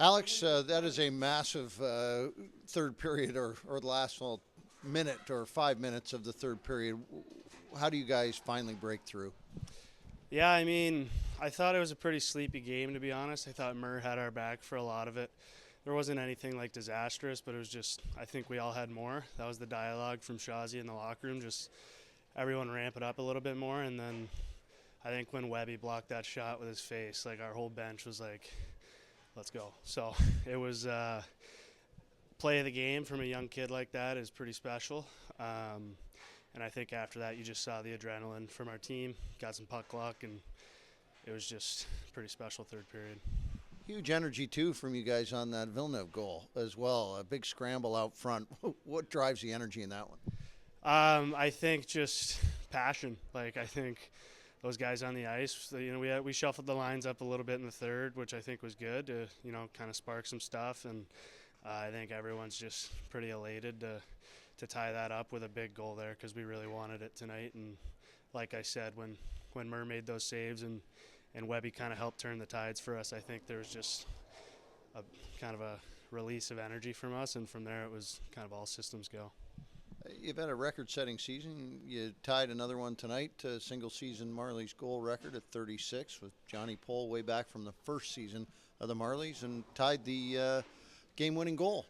Alex, that is a massive third period or the last minute or 5 minutes of the third period. How do you guys finally break through? Yeah, I mean, I thought it was a pretty sleepy game, to be honest. I thought Murr had our back for a lot of it. There wasn't anything like disastrous, but it was just, I think we all had more. That was the dialogue from Shazi in the locker room, just everyone ramp it up a little bit more. And then I think when Webby blocked that shot with his face, like our whole bench was like, let's go. So it was play of the game from a young kid like that is pretty special. And I think after that, you just saw the adrenaline from our team, got some puck luck, and it was just pretty special third period. Huge energy, too, from you guys on that Villeneuve goal as well. A big scramble out front. What drives the energy in that one? I think just passion. Like, I think those guys on the ice, we shuffled the lines up a little bit in the third, which I think was good to, kind of spark some stuff. And I think everyone's just pretty elated to tie that up with a big goal there because we really wanted it tonight. And like I said, when Murr made those saves and Webby kind of helped turn the tides for us, I think there was just a kind of a release of energy from us, and from there it was kind of all systems go. You've had a record-setting season. You tied another one tonight, a single-season Marlies goal record at 36 with Johnny Pohl way back from the first season of the Marlies, and tied the game-winning goal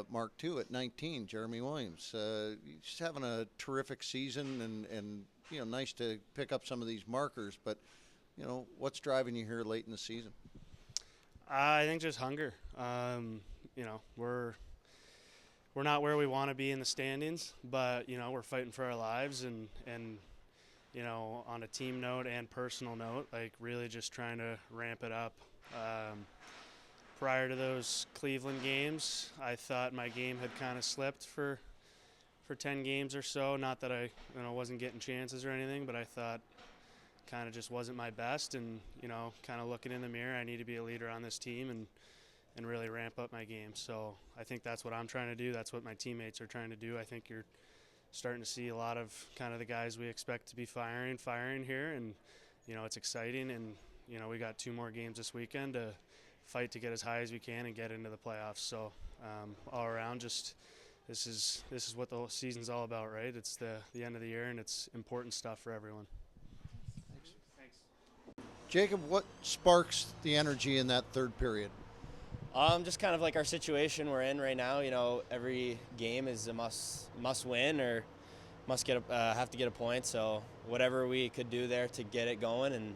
mark too at 19. Jeremy Williams, just having a terrific season, and nice to pick up some of these markers. But what's driving you here late in the season? I think just hunger. We're not where we want to be in the standings, but we're fighting for our lives, and on a team note and personal note, like really just trying to ramp it up. Prior to those Cleveland games, I thought my game had kind of slipped for 10 games or so. Not that I wasn't getting chances or anything, but I thought kind of just wasn't my best, and kind of looking in the mirror, I need to be a leader on this team and really ramp up my game. So I think that's what I'm trying to do. That's what my teammates are trying to do. I think you're starting to see a lot of kind of the guys we expect to be firing here, and it's exciting. And we got 2 more games this weekend to fight to get as high as we can and get into the playoffs. So all around, just this is what the whole season's all about, right? It's the end of the year, and it's important stuff for everyone. Thanks. Jacob, what sparks the energy in that third period? Just kind of like our situation we're in right now. Every game is a must win or have to get a point. So whatever we could do there to get it going, and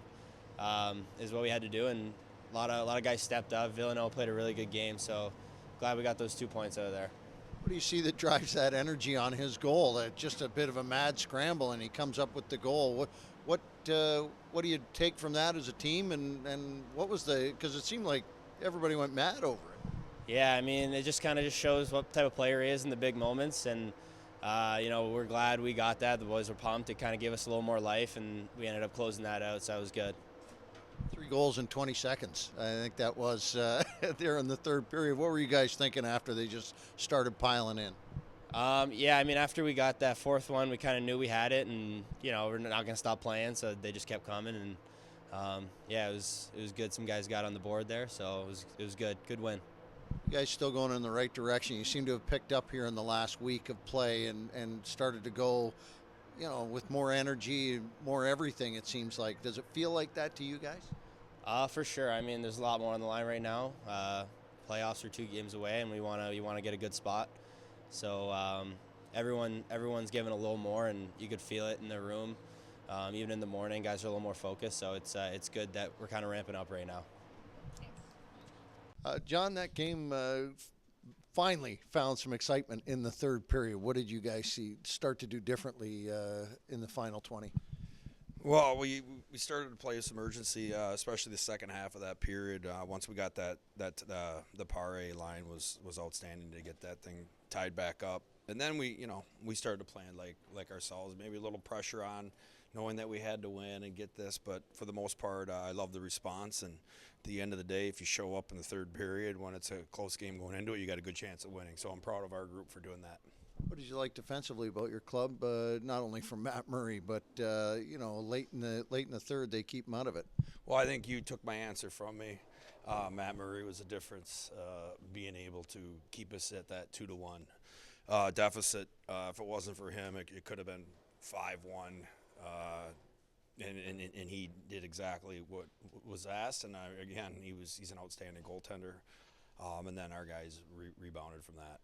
is what we had to do. And a lot of guys stepped up. Villanova played a really good game, so glad we got those 2 points out of there. What do you see that drives that energy on his goal? Just a bit of a mad scramble, and he comes up with the goal. What do you take from that as a team? And what was because it seemed like everybody went mad over it. Yeah, I mean, it just kind of shows what type of player he is in the big moments, and we're glad we got that. The boys were pumped. It kind of gave us a little more life, and we ended up closing that out, so that was good. 3 goals in 20 seconds. I think that was there in the third period. What were you guys thinking after they just started piling in? Yeah, I mean, after we got that 4th one, we kind of knew we had it, and we're not going to stop playing, so they just kept coming, and yeah, it was good. Some guys got on the board there, so it was good win. You guys still going in the right direction. You seem to have picked up here in the last week of play and started to go with more energy, more everything, it seems like. Does it feel like that to you guys? For sure. I mean, there's a lot more on the line right now. Playoffs are 2 games away, and we want to get a good spot. So everyone's giving a little more, and you could feel it in the room. Even in the morning, guys are a little more focused, so it's good that we're kind of ramping up right now. John, that game finally found some excitement in the third period. What did you guys start to do differently in the final 20? Well, we started to play with some urgency, especially the second half of that period. Once we got the Pare line was outstanding to get that thing tied back up, and then we started to plan like ourselves, maybe a little pressure on, knowing that we had to win and get this. But for the most part, I love the response. And at the end of the day, if you show up in the third period when it's a close game going into it, you got a good chance of winning. So I'm proud of our group for doing that. What did you like defensively about your club? Not only from Matt Murray, but late in the third, they keep him out of it. Well, I think you took my answer from me. Matt Murray was a difference, being able to keep us at that 2-1 deficit. If it wasn't for him, it could have been 5-1. And he did exactly what was asked. And he's an outstanding goaltender. And then our guys rebounded from that.